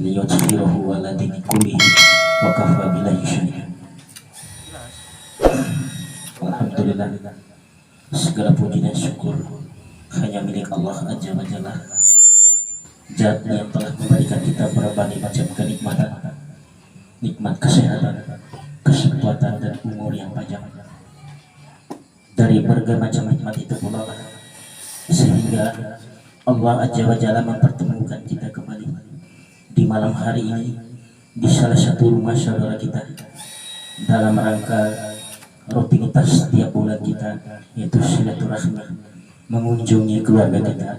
liyudhhirahu ala dini kullihi wa kafa billahi syahida. Alhamdulillah, segala puji dan syukur hanya milik Allah Azza wa Jalla, Zat yang telah memberikan kita berbagai macam kenikmatan, nikmat kesehatan, kesempatan dan umur yang panjang. Dari berbagai macam nikmat itu pula sehingga Allah Azza wa Jalla mempertemukan kita kembali di malam hari ini di salah satu rumah saudara kita dalam rangka rutinitas setiap bulan kita, yaitu silaturahmi, mengunjungi keluarga kita,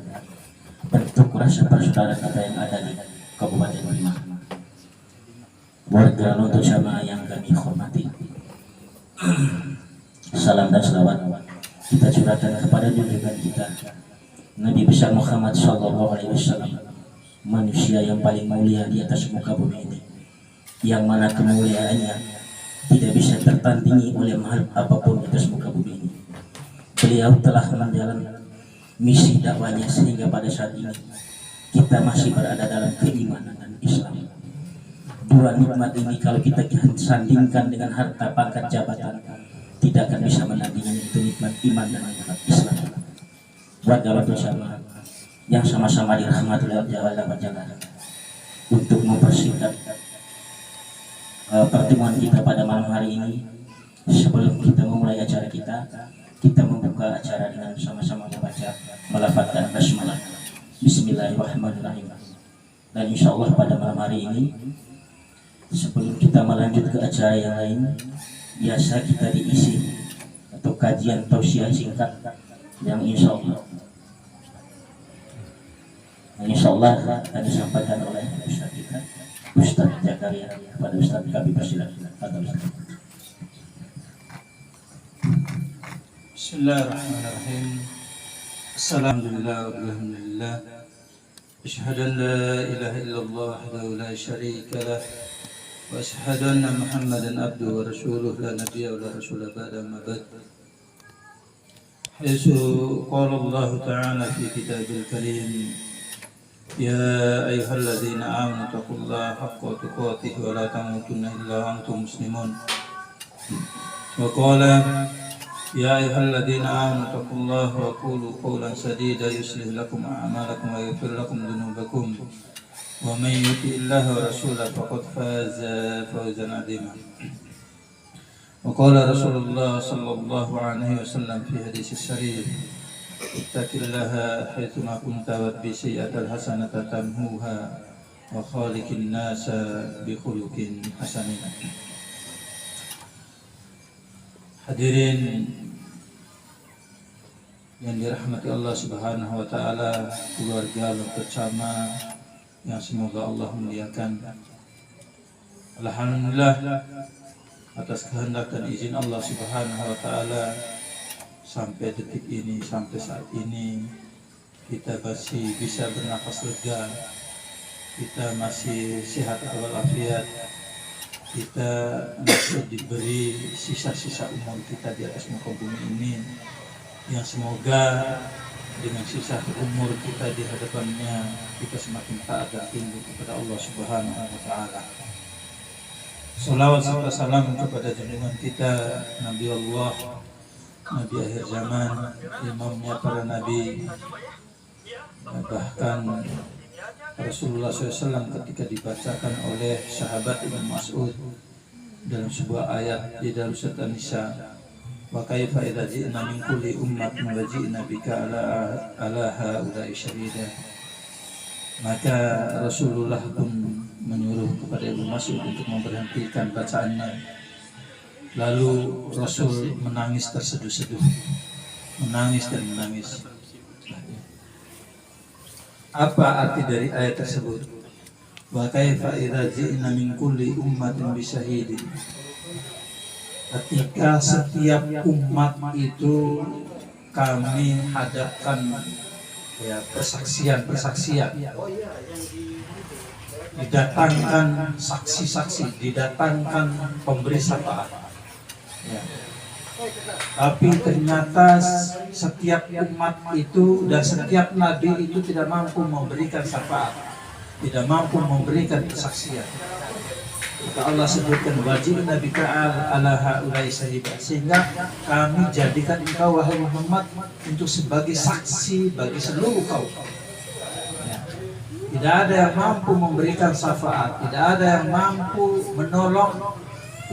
bentuk rasa persaudaraan kita yang ada di Kabupaten Bima. Warga Lodo Jamaah yang kami hormati, salam dan selawat kita curahkan kepada junjungan kita Nabi besar Muhammad SAW, manusia yang paling mulia di atas muka bumi ini, yang mana kemuliaannya tidak bisa tertandingi oleh makhluk apapun di atas muka bumi ini. Beliau telah menjalankan misi dakwanya sehingga pada saat ini kita masih berada dalam keimanan dan Islam. Dua nikmat ini kalau kita sandingkan dengan harta, pangkat, jabatan, tidak akan bisa menandingi itu nikmat iman dan nikmat Islam. Warga bersama yang sama-sama dirahmati oleh Allah Jalla, untuk mempersingkat pertemuan kita pada malam hari ini, sebelum kita memulai acara kita membuka acara dengan sama-sama membaca melafazkan basmalah Bismillahirrahmanirrahim. Dan insya Allah pada malam hari ini, sebelum kita melanjut ke acara yang lain, biasa kita diisi atau kajian tausiah singkat yang insya Allah akan disampaikan oleh Ustaz kita, Ustaz Zakaria. Kepada Ustaz kami persilakan. Bismillahirrahmanirrahim. Alhamdulillah. Asyhadu an la ilaha illallah wahdahu la syarika lah, wa asyhadu anna Muhammadan abduhu wa rasuluh la nabiyya wa la rasula ba'da ma ba'd. Haitsu qala Allah ta'ala fi kitabil karim, يا أيها الذين آمنوا اتقوا الله حق تقاته ولا تموتن إلا وأنتم مسلمون. وقال يا أيها الذين آمنوا اتقوا الله وقولوا قولا سديدا يصلح لكم أعمالكم ويغفر لكم ذنوبكم ومن يطع الله ورسوله فقد فاز فوزا عظيما. وقال رسول الله صلى الله عليه وسلم في حديث الشريف ittaqillaha haitsuma kunta wattbi sayyi'atal hasanata tamhuha wa khaliqin nasa bi khuluqin hasanin. Hadirin yang dirahmati Allah Subhanahu wa taala, keluarga bersama yang semoga Allah muliakan. Alhamdulillah, atas kehendak dan izin Allah Subhanahu wa taala, sampai detik ini, sampai saat ini kita masih bisa bernafas lega, kita masih sehat walafiat, kita masih diberi sisa-sisa umur kita di atas muka bumi ini, yang semoga dengan sisa umur kita di hadapannya kita semakin taat dan tunduk kepada Allah Subhanahu wa taala. Salawat serta salam kepada junjungan kita Nabi Allah, Nabi akhir zaman, imamnya para nabi, bahkan Rasulullah SAW ketika dibacakan oleh sahabat Ibn Mas'ud dalam sebuah ayat di dalam surat An-Nisa, wa kaifa idza ji'na min kulli ummatin wa ji'na bika ala haula'i syahida. Maka Rasulullah pun menyuruh kepada Ibn Mas'ud untuk memberhentikan bacaannya. Lalu Rasul menangis terseduh-seduh, menangis dan menangis. Apa arti dari ayat tersebut? Wa kaifa idza ji'na min kulli ummatin bisyahidin. Ketika setiap umat itu kami hadapkan persaksian, didatangkan saksi-saksi, didatangkan pemberi syafaat. Tapi ternyata setiap umat itu dan setiap nabi itu tidak mampu memberikan syafaat. tidak mampu memberikan kesaksian. Maka Allah sebutkan wajib Nabi ala haulai sahibat, sehingga kami jadikan engkau wahai Muhammad untuk sebagai saksi bagi seluruh kaum. Ya. Tidak ada yang mampu memberikan syafaat, tidak ada yang mampu menolong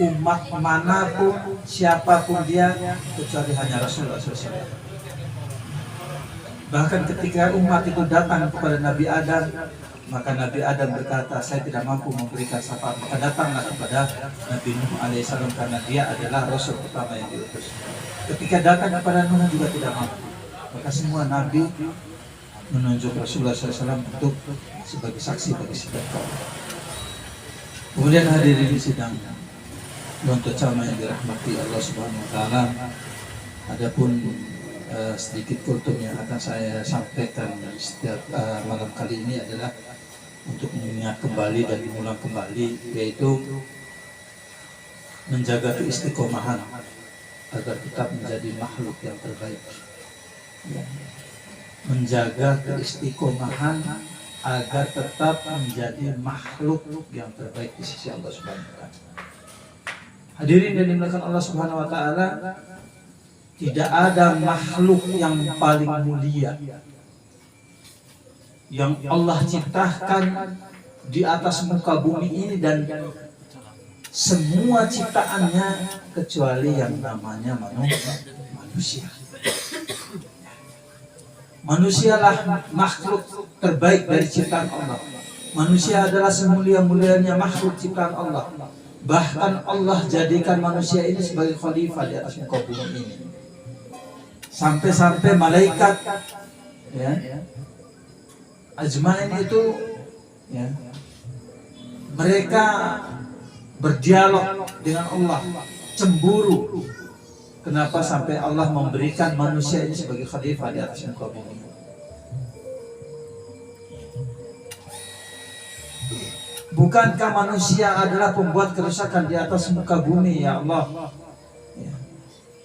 umat manapun, siapapun dia, kecuali hanya Rasulullah SAW. Bahkan ketika umat itu datang kepada Nabi Adam, maka Nabi Adam berkata, saya tidak mampu memberikan syafaat. Maka datanglah kepada Nabi Nuh alaihissalam, karena dia adalah Rasul pertama yang diutus. Ketika datang kepada Nuh juga tidak mampu. Maka semua Nabi menunjuk Rasulullah SAW untuk sebagai saksi bagi setiap kaum. Kemudian hadirin sidang untuk ceramah yang dirahmati Allah Subhanahu Wa Taala. Adapun sedikit kultum yang akan saya sampaikan setiap malam kali ini adalah untuk mengingat kembali dan mengulang kembali, yaitu menjaga keistiqomahan agar tetap menjadi makhluk yang terbaik. Ya. Menjaga keistiqomahan agar tetap menjadi makhluk yang terbaik di sisi Allah Subhanahu Wa Taala. Hadirin yang dimuliakan Allah Subhanahu Wa Taala, tidak ada makhluk yang paling mulia yang Allah ciptakan di atas muka bumi ini dan semua ciptaannya kecuali yang namanya manusia. Manusialah makhluk terbaik dari ciptaan Allah. Manusia adalah semulia-mulianya makhluk ciptaan Allah. Bahkan Allah jadikan manusia ini sebagai khalifah di atas muka bumi ini. Sampai-sampai malaikat, ya, ajmain itu, ya, mereka berdialog dengan Allah, cemburu. Kenapa sampai Allah memberikan manusia ini sebagai khalifah di atas muka bumi? Bukankah manusia adalah pembuat kerusakan di atas muka bumi, ya Allah? Ya.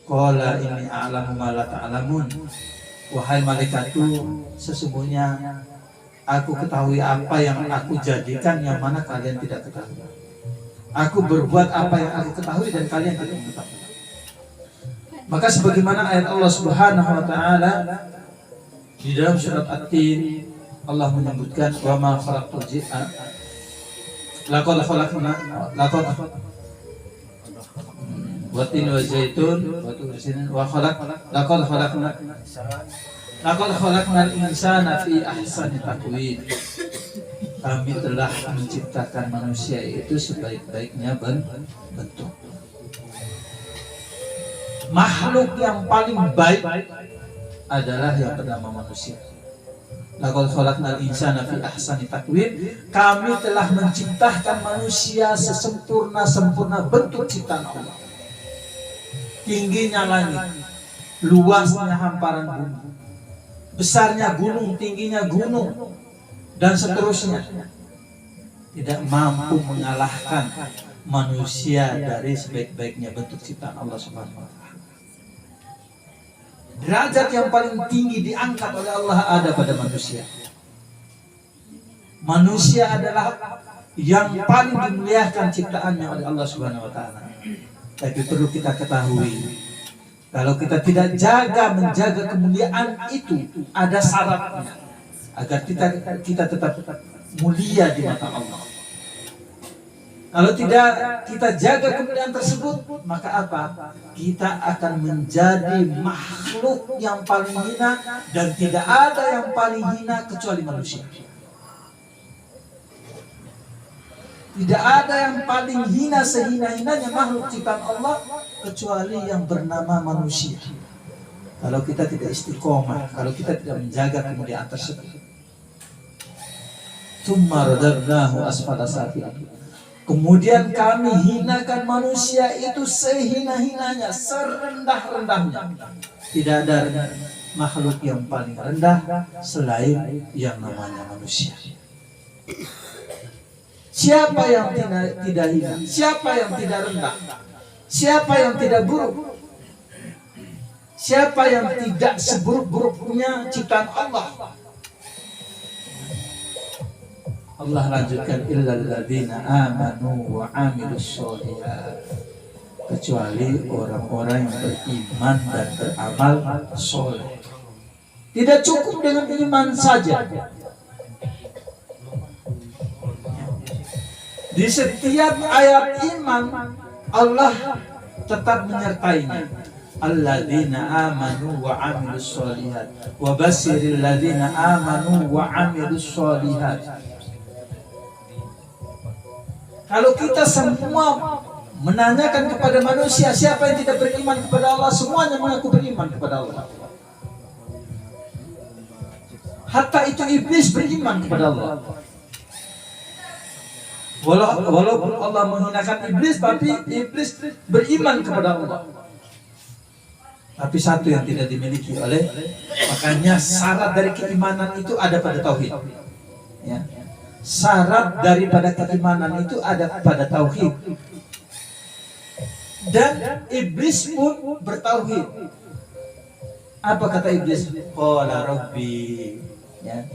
Qala inni a'lamu ma la ta'lamun. Wahai malaikatku, sesungguhnya aku ketahui apa yang aku jadikan yang mana kalian tidak ketahui. Aku berbuat apa yang aku ketahui dan kalian tidak mengetahui. Maka sebagaimana ayat Allah Subhanahu Wa Taala di dalam surat At-Tin, Allah menyebutkan wa ma khalaqtul jinna laqad khalaqna watin wa zaitun wa laqad khalaqnal insana fi ahsani taqwim. Kami telah menciptakan manusia itu sebaik-baiknya bentuk. Makhluk yang paling baik adalah yang bernama manusia. Laqad khalaqnal insana fi ahsani taqwim. Kami telah menciptakan manusia sesempurna bentuk ciptaan Allah. Tingginya langit, luasnya hamparan bumi, besarnya gunung, tingginya gunung, dan seterusnya, tidak mampu mengalahkan manusia dari sebaik-baiknya bentuk ciptaan Allah Subhanahu Wa Taala. Derajat yang paling tinggi diangkat oleh Allah ada pada manusia. Manusia adalah yang paling dimuliakan ciptaannya oleh Allah Subhanahu Wa Taala. Tapi perlu kita ketahui, kalau kita tidak menjaga kemuliaan itu, ada syaratnya agar kita tetap mulia di mata Allah. Kalau tidak kita jaga kemuliaan tersebut, maka apa? Kita akan menjadi makhluk yang paling hina, dan tidak ada yang paling hina kecuali manusia. Tidak ada yang paling hina sehina-hinanya makhluk ciptaan Allah kecuali yang bernama manusia. Kalau kita tidak istiqomah, kalau kita tidak menjaga kemuliaan tersebut. Tsumma radadnahu asfala safilin. Kemudian kami hinakan manusia itu sehina-hinanya, serendah-rendahnya. Tidak ada makhluk yang paling rendah selain yang namanya manusia. Siapa yang tidak hina? Siapa yang tidak rendah? Siapa yang tidak buruk? Siapa yang tidak seburuk-buruknya ciptaan Allah? Allah lanjutkan illal ladzina amanu wa amilus sholihat, kecuali orang-orang yang beriman dan beramal soleh. Tidak cukup dengan iman saja. Di setiap ayat iman Allah tetap menyertainya. Alladzina amanu wa amilus sholihat wa basyiril ladzina amanu wa amilus sholihat. Kalau kita semua menanyakan kepada manusia siapa yang tidak beriman kepada Allah, semuanya mengaku beriman kepada Allah. Hatta itu iblis beriman kepada Allah. Walaupun Allah menghinakan iblis, tapi iblis beriman kepada Allah. Tapi satu yang tidak dimiliki oleh, makanya syarat dari keimanan itu ada pada tauhid. Ya. Syarat daripada keimanan itu ada pada tauhid. Dan iblis pun bertauhid. Apa kata iblis? Qala rabbi. Ya.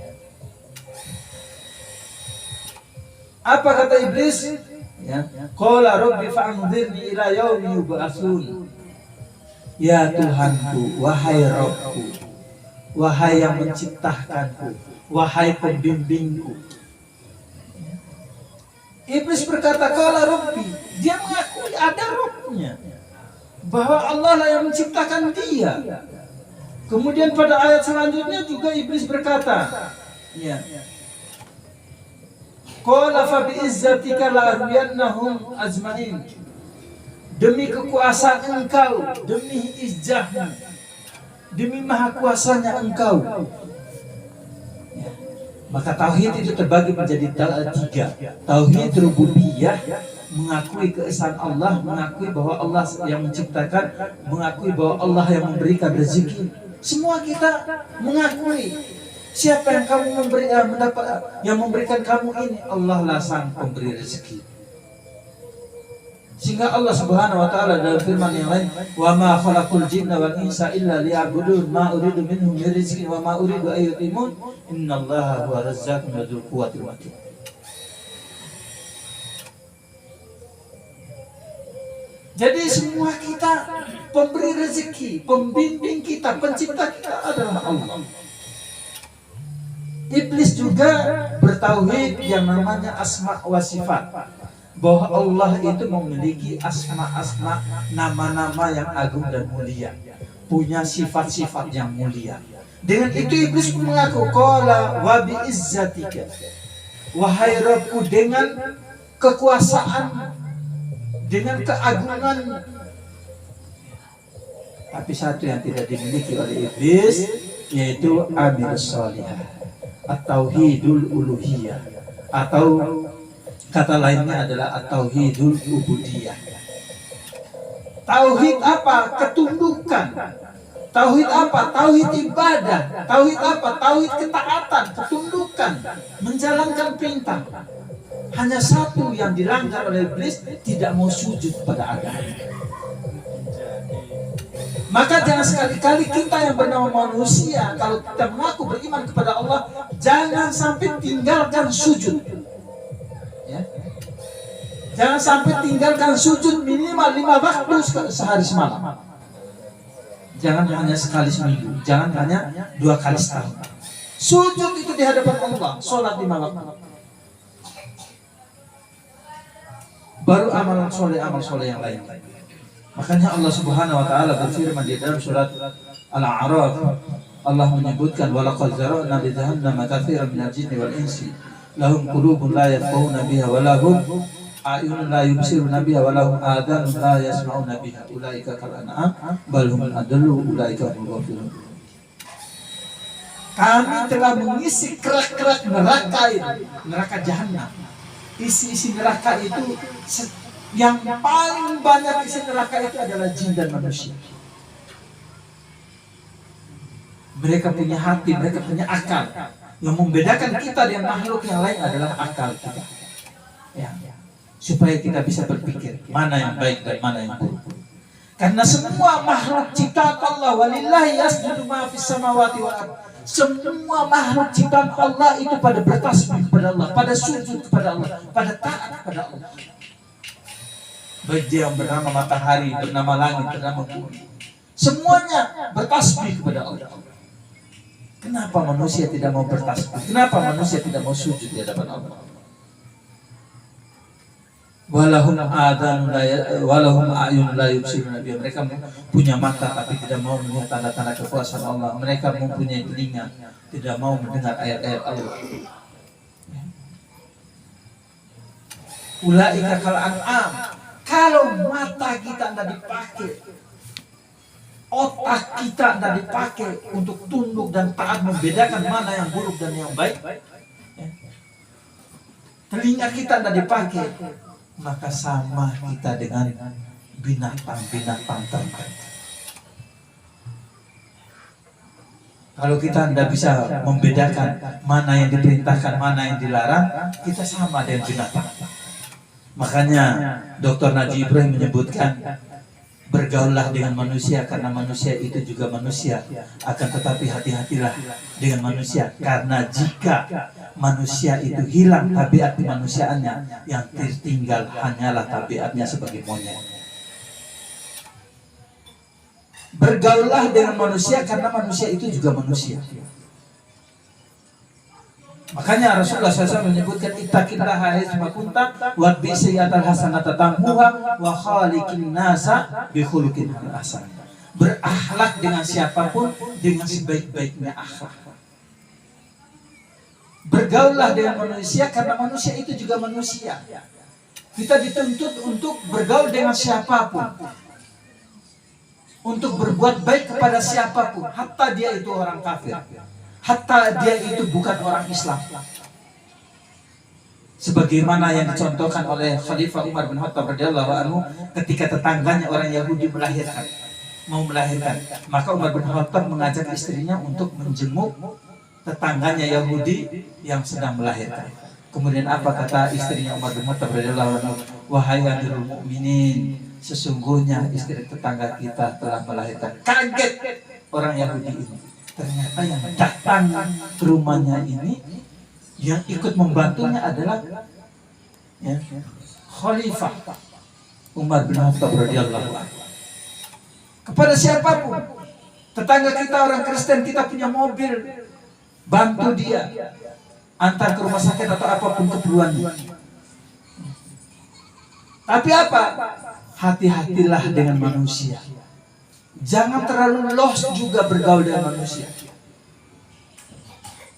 Apa kata iblis? Ya. Qala rabbi fa'anzirni ila yaumi yub'atsun. Ya Tuhanku, wahai Rabbku, wahai yang menciptakanku, wahai pembimbingku. Iblis berkata, qala rabbi. Dia mengakui ada Rabbnya, bahwa Allah lah yang menciptakan dia. Kemudian pada ayat selanjutnya juga iblis berkata, ya, qala fa bi izzatika la ariyannahum ajmain. Demi kekuasaan engkau, demi izzahmu, demi maha kuasanya engkau. Ya. Maka tauhid itu terbagi menjadi tiga. Tauhid rububiyah, mengakui keesaan Allah, mengakui bahwa Allah yang menciptakan, mengakui bahwa Allah yang memberikan rezeki. Semua kita mengakui siapa yang kamu yang memberikan kamu ini, Allah lah sang pemberi rezeki. Sehingga Allah Subhanahu wa taala dalam firman yang lain, wa ma khalaqul jinna wal insa illa liya'budun ma uridu minhum min rizqin wa ma uridu an yutimun innallaha huwa razzaqun dzul quwwatil matin. Jadi semua kita pemberi rezeki, pembimbing kita, pencipta kita adalah Allah. Iblis juga bertauhid yang namanya asma wa sifat, bahwa Allah itu memiliki asma-asma, nama-nama yang agung dan mulia, punya sifat-sifat yang mulia. Dengan itu iblis mengaku, qala wa bi izzatika, wahai Rabbku, dengan kekuasaan, dengan keagungan. Tapi satu yang tidak dimiliki oleh iblis, yaitu amilus sholihah, at-tauhidul uluhiyah, atau kata lainnya adalah at-tauhidul ubudiyah. Tauhid apa? Ketundukan. Tauhid apa? Tauhid ibadah. Tauhid apa? Tauhid ketaatan, ketundukan, menjalankan perintah. Hanya satu yang dilanggar oleh iblis, tidak mau sujud pada agama. Maka jangan sekali-kali kita yang bernama manusia, kalau kita mengaku beriman kepada Allah, jangan sampai tinggalkan sujud. Ya. Jangan sampai tinggalkan sujud minimal 5 waktu sehari semalam. Jangan hanya sekali seminggu, jangan hanya 2 kali setahun. Sujud itu di hadapan Allah, sholat 5 waktu. Baru amal soleh yang lain. Makanya Allah Subhanahu wa taala berfirman di dalam surat Al-A'raf, Allah menyebutkan walaqad zara'na li jahannama katsiran minal jinni wal insi lahum qulubun la yafqahuna biha wa lahum a'yunun la yubsiruna biha wa lahum adhanun la yasma'una biha ulaika kal an'am bal hum adallu ulaika hum ghafilun. Kami telah mengisi kerak-kerak neraka jahanam. Isi-isi neraka itu, yang paling banyak isi neraka itu adalah jin dan manusia. Mereka punya hati, mereka punya akal. Yang membedakan kita dengan makhluk yang lain adalah akal kita. Ya. Supaya kita bisa berpikir mana yang baik dan mana yang buruk. Karena semua makhluk ciptaan Allah, walillahi yasjudu ma fis samawati wal ardh. Semua makhluk ciptaan Allah itu pada bertasbih kepada Allah, pada sujud kepada Allah, pada taat kepada Allah. Baik dia yang bernama matahari, bernama langit, bernama bumi, semuanya bertasbih kepada Allah. Kenapa manusia tidak mau bertasbih? Kenapa manusia tidak mau sujud di hadapan Allah? Walahum a'yun la yubsiruna biha. Mereka punya mata tapi tidak mau melihat tanda-tanda kekuasaan Allah. Mereka mempunyai telinga, tidak mau mendengar ayat-ayat Allah. Ulaika kal an'am. Kalau mata kita tidak dipakai, otak kita tidak dipakai untuk tunduk dan taat membedakan mana yang buruk dan yang baik, telinga kita tidak dipakai, maka sama kita dengan binatang-binatang ternak. Kalau kita tidak bisa membedakan mana yang diperintahkan, mana yang dilarang, kita sama dengan binatang. Makanya Dr. Naji Ibrahim menyebutkan, bergaullah dengan manusia karena manusia itu juga manusia. Akan tetapi hati-hatilah dengan manusia, karena jika manusia itu hilang tabiat kemanusiaannya, yang tertinggal hanyalah tabiatnya sebagai monyet. Bergaullah dengan manusia karena manusia itu juga manusia. Makanya Rasulullah SAW menyebutkan, ittaqillaha haitsuma kunta watbi sayyi'atal hasanata tamhuha wa khaliqin nasa bi khuluqin hasan. Berakhlak dengan siapapun dengan sebaik-baiknya akhlak. Bergaullah dengan manusia karena manusia itu juga manusia. Kita dituntut untuk bergaul dengan siapapun, untuk berbuat baik kepada siapapun, hatta dia itu orang kafir, hatta dia itu bukan orang Islam. Sebagaimana yang dicontohkan oleh Khalifah Umar bin Khattab radhiyallahu anhu ketika tetangganya orang Yahudi mau melahirkan, maka Umar bin Khattab mengajak istrinya untuk menjenguk tetangganya Yahudi yang sedang melahirkan. Kemudian apa kata istrinya Umar bin Khattab radhiyallahu anhu? Wahai Amirul Mukminin, sesungguhnya istri tetangga kita telah melahirkan. Kaget orang Yahudi ini. Ternyata yang datang ke rumahnya ini, yang ikut membantunya adalah Khalifah Umar bin Khattab radhiyallahu anhu. Kepada siapapun, tetangga kita orang Kristen, kita punya mobil, bantu dia antar ke rumah sakit atau apapun keperluannya. Tapi apa? Hati-hatilah dengan manusia. Jangan terlalu los juga bergaul dengan manusia.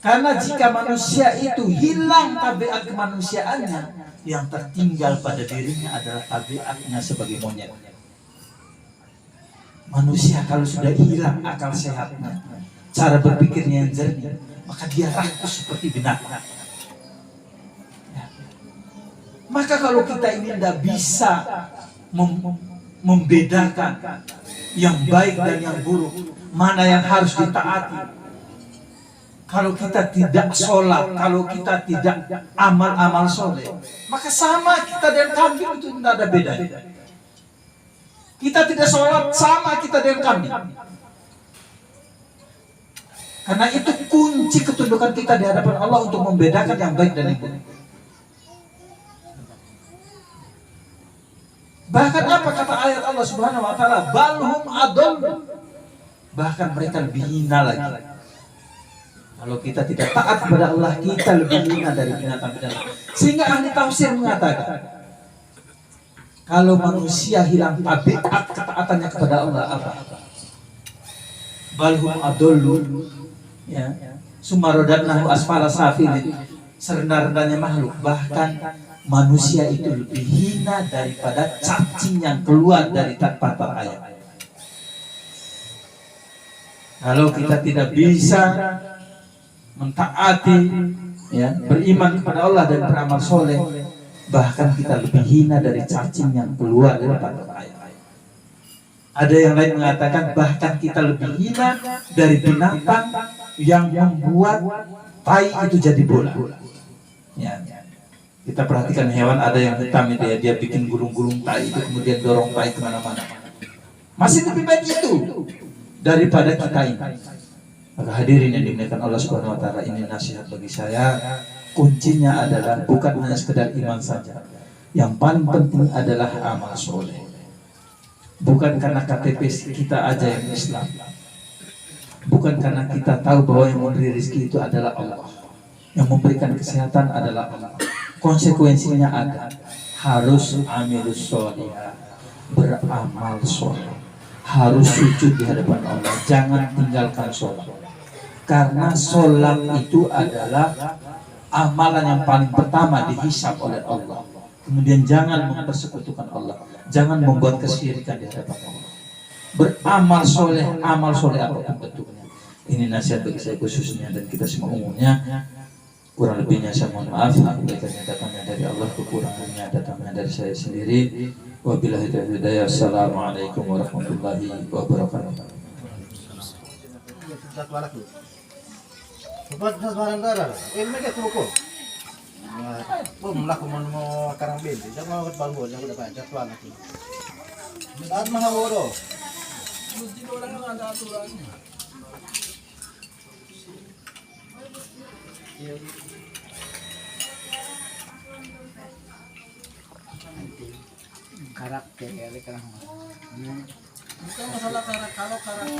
Karena jika manusia itu hilang tabiat kemanusiaannya, yang tertinggal pada dirinya adalah tabiatnya sebagai monyet. Manusia kalau sudah hilang akal sehatnya, cara berpikirnya yang jernih, maka dia rakus seperti binatang. Maka kalau kita ini tidak bisa membedakan yang baik dan yang buruk, mana yang harus ditaati, kalau kita tidak sholat, kalau kita tidak amal-amal soleh, maka sama kita dengan kambing, itu tidak ada bedanya. Kita tidak sholat, sama kita dengan kambing. Karena itu kunci ketundukan kita di hadapan Allah untuk membedakan yang baik dan yang buruk. Bahkan apa kata ayat Allah Subhanahu wa taala? Balhum adall. Bahkan mereka lebih hina lagi. Kalau kita tidak taat kepada Allah, kita lebih hina dari binatang-binatang. Sehingga ahli tafsir mengatakan, kalau manusia hilang tabiat ketaatannya kepada Allah, apa? Balhum adallu, ya. Sumarodannahu asfala safilin. Serendah-rendahnya makhluk, bahkan manusia itu lebih hina daripada cacing yang keluar dari patok ayam. Kalau kita tidak bisa mentaati, ya, beriman kepada Allah dan beramal soleh, bahkan kita lebih hina dari cacing yang keluar dari patok ayam. Ada yang lain mengatakan bahkan kita lebih hina dari binatang yang membuat tai itu jadi bola. Ya. Kita perhatikan hewan, ada yang hitam itu ya, dia bikin gulung-gulung tai itu kemudian dorong tai kemana-mana. Masih lebih baik itu daripada kita ini. Maka hadirin yang dimuliakan Allah Subhanahu wa taala, ini nasihat bagi saya. Kuncinya adalah bukan hanya sekedar iman saja. Yang paling penting adalah amal soleh. Bukan karena KTP kita aja yang Islam. Bukan karena kita tahu bahwa yang memberi rezeki itu adalah Allah. Yang memberikan kesehatan adalah Allah. Konsekuensinya ada. Harus amilus soleh, beramal soleh. Harus sujud di hadapan Allah. Jangan tinggalkan sholat. Karena sholat itu adalah amalan yang paling pertama dihisab oleh Allah. Kemudian jangan mempersekutukan Allah. Jangan membuat kesyirikan di hadapan Allah. Beramal soleh, amal soleh apapun bentuknya. Ini nasihat bagi saya khususnya dan kita semua umumnya. Kurang lebihnya saya mohon maaf. Kebaikannya datangnya dari Allah, kekurangannya datangnya dari saya sendiri. Wabillahi taufiq hidayah. Assalamualaikum warahmatullahi wabarakatuh. Buat barang darah, ini mereka tuh melakukan mau karang binti, jangan mau bangun, jangan dapat jadwal lagi. Saat mahaworo. Orang yang ada aturannya. Karakter ya, bukan masalah karakter, kalau karakter